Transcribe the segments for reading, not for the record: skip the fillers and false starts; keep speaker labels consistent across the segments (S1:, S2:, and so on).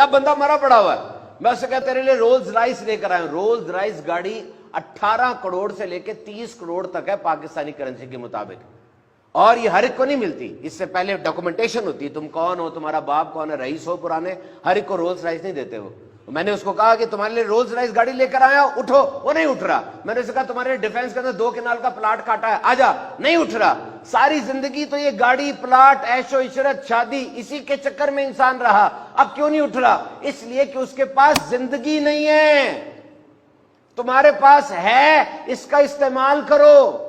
S1: या बंदा मरा पड़ा हुआ है, मैं उससे कहता तेरे लिए रोल्स राइस लेकर आया हूं। रोल्स राइस गाड़ी 18 करोड़ से लेकर 30 करोड़ तक है पाकिस्तानी करेंसी के मुताबिक, और ये हर एक को नहीं मिलती। इससे पहले डॉक्यूमेंटेशन होती है, तुम कौन हो, तुम्हारा बाप कौन है, रईस हो पुराने, हर एक को रोल्स राइस नहीं देते वो। मैंने उसको कहा कि तुम्हारे लिए रोल्स राइस गाड़ी लेकर आया, उठो, वो नहीं उठ रहा। मैंने उससे कहा तुम्हारे लिए डिफेंस के अंदर 2 कनाल का प्लाट काटा है, आजा, नहीं उठ रहा। सारी जिंदगी तो ये गाड़ी, प्लाट, ऐशो इशरत, शादी, इसी के चक्कर में इंसान रहा। अब क्यों नहीं उठ रहा? इसलिए कि उसके पास जिंदगी नहीं है। तुम्हारे पास है, इसका इस्तेमाल करो।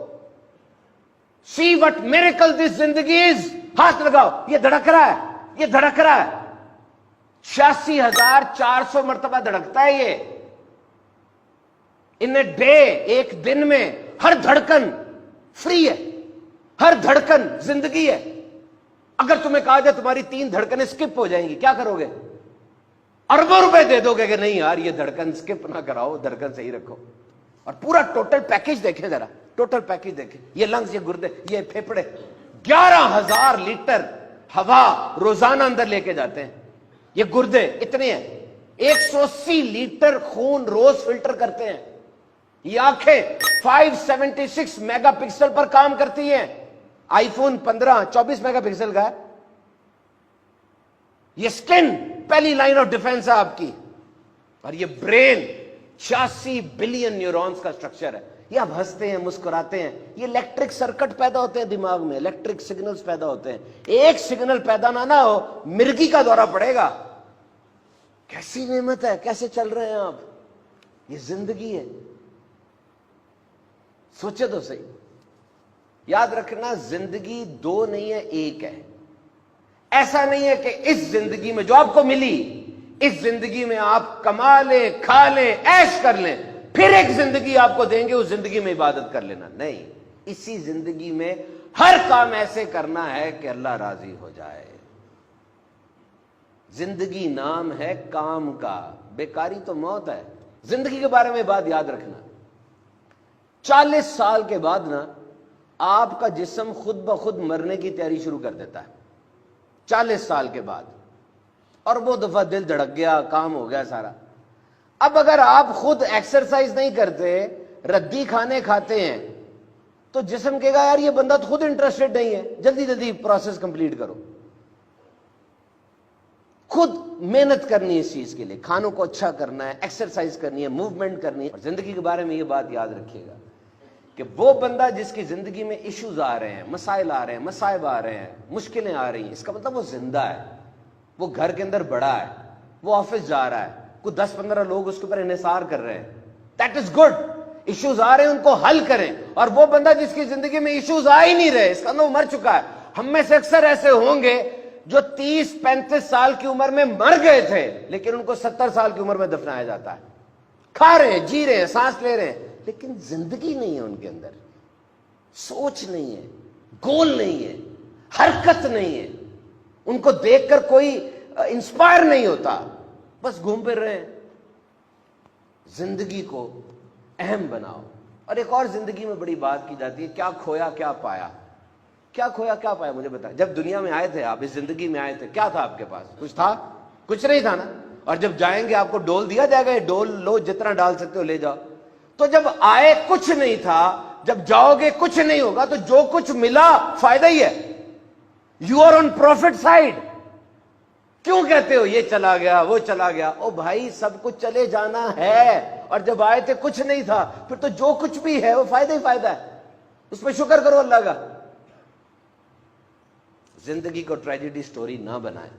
S1: सी वट मिरेकल दिस जिंदगी इज। हाथ लगाओ, ये धड़क रहा है, ये धड़क रहा है। 86,400 मरतबा धड़कता है ये इन ए डे, एक दिन में। हर धड़कन फ्री है, हर धड़कन जिंदगी है। अगर तुम्हें कहा जाए तुम्हारी 3 धड़कनें स्किप हो जाएंगी, क्या करोगे? अरबों रुपए दे दोगे कि नहीं यार ये धड़कन स्किप ना कराओ, धड़कन सही रखो। और पूरा टोटल पैकेज देखें जरा, टोटल पैकेज देखें। ये लंग्स, ये गुर्दे, ये फेफड़े, 11,000 लीटर हवा रोजाना अंदर लेके जाते हैं। ये गुर्दे इतने हैं, 180 लीटर खून रोज फिल्टर करते हैं। ये आंखें 576 मेगापिक्सल पर काम करती हैं। आईफोन 15 24 मेगापिक्सल का है। ये स्किन पहली लाइन ऑफ डिफेंस है आपकी। और ये ब्रेन 86 बिलियन न्यूरॉन्स का स्ट्रक्चर है। ये आप हंसते हैं, मुस्कुराते हैं, ये इलेक्ट्रिक सर्किट पैदा होते हैं दिमाग में, इलेक्ट्रिक सिग्नल्स पैदा होते हैं। एक सिग्नल पैदा ना हो, मिर्गी का दौरा पड़ेगा। कैसी नेमत है, कैसे चल रहे हैं आप? ये जिंदगी है, सोचे तो सही। याद रखना, जिंदगी 2 नहीं है, 1 है। ऐसा नहीं है कि इस जिंदगी में जो आपको मिली, इस जिंदगी में आप कमा ले, खा ले, ऐश कर लें, फिर एक जिंदगी आपको देंगे, उस जिंदगी में इबादत कर लेना। नहीं, इसी जिंदगी में हर काम ऐसे करना है कि अल्लाह राजी हो जाए। जिंदगी नाम है काम का, बेकारी तो मौत है। जिंदगी के बारे में बात याद रखना, 40 साल के बाद ना आपका जिस्म खुद ब खुद मरने की तैयारी शुरू कर देता है। 40 साल के बाद, और वो दफा दिल धड़क गया, काम हो गया सारा। अब अगर आप खुद एक्सरसाइज नहीं करते, रद्दी खाने खाते हैं, तो जिस्म कहेगा यार ये बंदा तो खुद इंटरेस्टेड नहीं है, जल्दी जल्दी प्रोसेस कंप्लीट करो। खुद मेहनत करनी है इस चीज के लिए, खानों को अच्छा करना है, एक्सरसाइज करनी है, मूवमेंट करनी है। और जिंदगी के बारे में ये बात याद रखिएगा कि वो बंदा जिसकी जिंदगी में इश्यूज आ रहे हैं, मसाइल आ रहे हैं, मसाइब आ रहे हैं, मुश्किलें आ रही हैं, इसका मतलब वो जिंदा है, वो घर के अंदर बड़ा है, वो ऑफिस जा रहा है, कुछ 10-15 लोग उसके ऊपर इन्हिसार कर रहे हैं। That is good. इश्यूज आ रहे हैं, उनको हल करें। और वो बंदा जिसकी जिंदगी में इश्यूज आ ही नहीं रहे, इसका मतलब वो मर चुका है। हम में से अक्सर ऐसे होंगे जो 30-35 साल की उम्र में मर गए थे, लेकिन उनको 70 साल की उम्र में दफनाया जाता है। खा रहे हैं, जी रहे हैं, सांस ले रहे हैं, लेकिन जिंदगी नहीं है उनके अंदर, सोच नहीं है, गोल नहीं है, हरकत नहीं है, उनको देखकर कोई इंस्पायर नहीं होता, बस घूम फिर रहे हैं। जिंदगी को अहम बनाओ। और एक और जिंदगी में बड़ी बात की जाती है, क्या खोया क्या पाया। क्या खोया क्या पाया, मुझे बताया। जब दुनिया में आए थे आप, इस जिंदगी में आए थे, क्या था आपके पास? कुछ था? कुछ नहीं था ना। और जब जाएंगे आपको डोल दिया जाएगा, डोल लो, जितना डाल सकते हो ले जाओ। तो जब आए कुछ नहीं था, जब जाओगे कुछ नहीं होगा, तो जो कुछ मिला फायदा ही है। You are on profit side. क्यों कहते हो ये चला गया, वो चला गया? ओ भाई, सब कुछ चले जाना है। और जब आए थे कुछ नहीं था, फिर तो जो कुछ भी है वो फायदा ही फायदा है, उस पर शुक्र करो अल्लाह का। जिंदगी को ट्रेजेडी स्टोरी ना बनाए।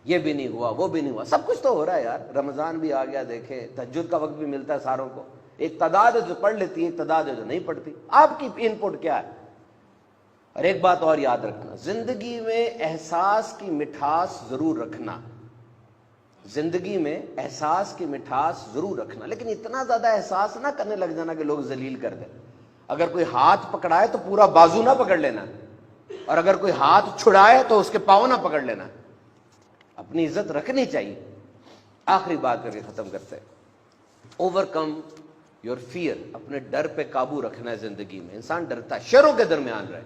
S1: ये भी नहीं हुआ, वो भी नहीं हुआ, सब कुछ तो हो रहा है यार। रमजान भी आ गया, देखे, तहज्जुद का वक्त भी मिलता है सारों को। एक तादाद है जो पढ़ लेती है, एक तादाद है जो नहीं पढ़ती। आपकी इनपुट क्या है? और एक बात और याद रखना, जिंदगी में एहसास की मिठास जरूर रखना। जिंदगी में एहसास की मिठास जरूर रखना, लेकिन इतना ज्यादा एहसास ना करने लग जाना कि लोग जलील कर दे। अगर कोई हाथ पकड़ाए तो पूरा बाजू ना पकड़ लेना, और अगर कोई हाथ छुड़ाए तो उसके पांव ना पकड़ लेना। अपनी इज्जत रखनी चाहिए। आखिरी बात करके खत्म करते हैं, ओवरकम योर फियर। अपने डर पे काबू रखना है। जिंदगी में इंसान डरता है, शेरों के दरमियान रहे,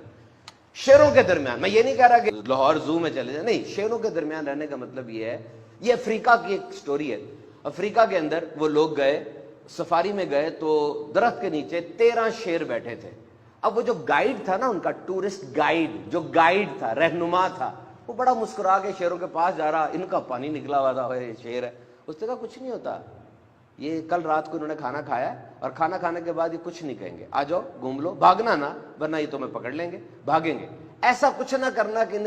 S1: शेरों के दरमियान। मैं ये नहीं कह रहा कि लाहौर जू में चले जाए, नहीं, शेरों के दरमियान रहने का मतलब ये है یہ افریقہ کی ایک سٹوری ہے. افریقہ کے اندر وہ لوگ گئے, سفاری میں گئے, تو درخت کے نیچے 13 شیر بیٹھے تھے. اب وہ جو گائیڈ تھا نا ان کا, ٹورسٹ گائیڈ, جو گائیڈ تھا, رہنما تھا, وہ بڑا مسکرا کے شیروں کے پاس جا رہا, ان کا پانی نکلا ہوا تھا, یہ شیر ہے. اس نے کہا کچھ نہیں ہوتا, یہ کل رات کو انہوں نے کھانا کھایا اور کھانا کھانے کے بعد یہ کچھ نہیں کہیں گے, آ جاؤ گھوم لو, بھاگنا نا ورنہ یہ تمہیں پکڑ لیں گے, بھاگیں گے. ایسا کچھ نہ کرنا کہ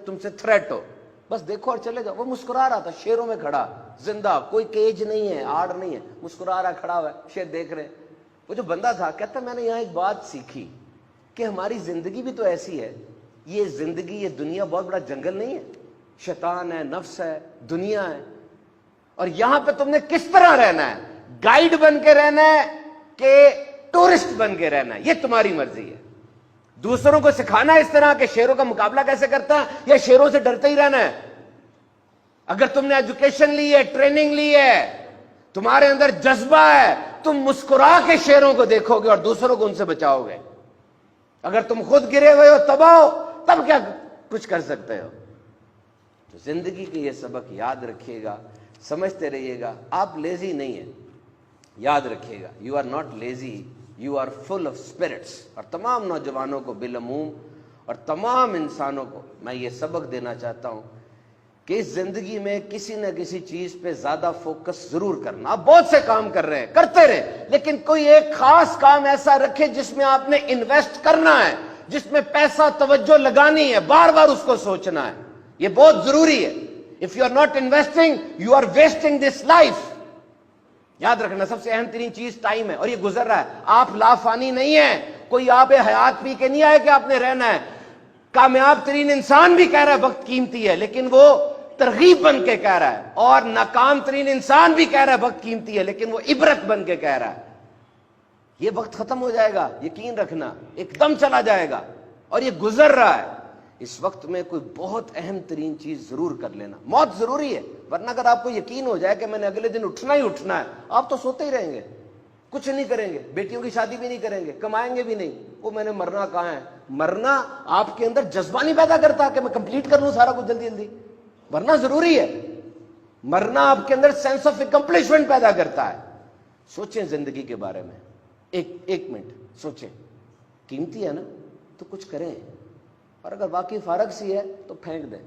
S1: تم سے تھریٹ ہو, بس دیکھو اور چلے جاؤ. وہ مسکرا رہا تھا شیروں میں کھڑا, زندہ, کوئی کیج نہیں ہے, آڑ نہیں ہے, مسکرا رہا, کھڑا ہوا ہے, شیر دیکھ رہے. وہ جو بندہ تھا کہتا میں نے یہاں ایک بات سیکھی کہ ہماری زندگی بھی تو ایسی ہے, یہ زندگی, یہ دنیا بہت بڑا جنگل نہیں ہے, شیطان ہے, نفس ہے, دنیا ہے, اور یہاں پہ تم نے کس طرح رہنا ہے, گائیڈ بن کے رہنا ہے کہ ٹورسٹ بن کے رہنا ہے, یہ تمہاری مرضی ہے. دوسروں کو سکھانا اس طرح کہ شیروں کا مقابلہ کیسے کرتا ہے, یا شیروں سے ڈرتے ہی رہنا ہے. اگر تم نے ایجوکیشن لی ہے, ٹریننگ لی ہے, تمہارے اندر جذبہ ہے, تم مسکرا کے شیروں کو دیکھو گے اور دوسروں کو ان سے بچاؤ گے. اگر تم خود گرے ہوئے ہو, تباہ ہو, تب کیا کچھ کر سکتے ہو. تو زندگی کے یہ سبق یاد رکھیے گا, سمجھتے رہیے گا. آپ لیزی نہیں ہیں, یاد رکھیے گا, you are not lazy, you are full of spirits. اور تمام نوجوانوں کو بالعموم اور تمام انسانوں کو میں یہ سبق دینا چاہتا ہوں کہ اس زندگی میں کسی نہ کسی چیز پہ زیادہ فوکس ضرور کرنا. آپ بہت سے کام کر رہے ہیں, کرتے رہے, لیکن کوئی ایک خاص کام ایسا رکھے جس میں آپ نے انویسٹ کرنا ہے, جس میں پیسہ توجہ لگانی ہے, بار بار اس کو سوچنا ہے. یہ بہت ضروری ہے. If you are not investing, you are wasting this life. یاد رکھنا سب سے اہم ترین چیز ٹائم ہے, اور یہ گزر رہا ہے. آپ لافانی نہیں ہیں, کوئی آپ حیات پی کے نہیں آئے کہ آپ نے رہنا ہے. کامیاب ترین انسان بھی کہہ رہا ہے وقت قیمتی ہے, لیکن وہ ترغیب بن کے کہہ رہا ہے. اور ناکام ترین انسان بھی کہہ رہا ہے وقت قیمتی ہے, لیکن وہ عبرت بن کے کہہ رہا ہے. یہ وقت ختم ہو جائے گا, یقین رکھنا, ایک دم چلا جائے گا, اور یہ گزر رہا ہے. اس وقت میں کوئی بہت اہم ترین چیز ضرور کر لینا. موت ضروری ہے, ورنہ اگر آپ کو یقین ہو جائے کہ میں نے اگلے دن اٹھنا ہی اٹھنا ہے, آپ تو سوتے ہی رہیں گے, کچھ نہیں کریں گے, بیٹیوں کی شادی بھی نہیں کریں گے, کمائیں گے بھی نہیں. وہ میں نے مرنا کہاں ہے. مرنا آپ کے اندر جذبہ نہیں پیدا کرتا کہ میں کمپلیٹ کر لوں سارا کچھ جلدی جلدی. مرنا ضروری ہے, مرنا آپ کے اندر سینس آف اکمپلشمنٹ پیدا کرتا ہے. سوچیں زندگی کے بارے میں, ایک منٹ سوچیں. قیمتی ہے نا, تو کچھ کریں, اور اگر واقعی فارغ سی ہے تو پھینک دیں.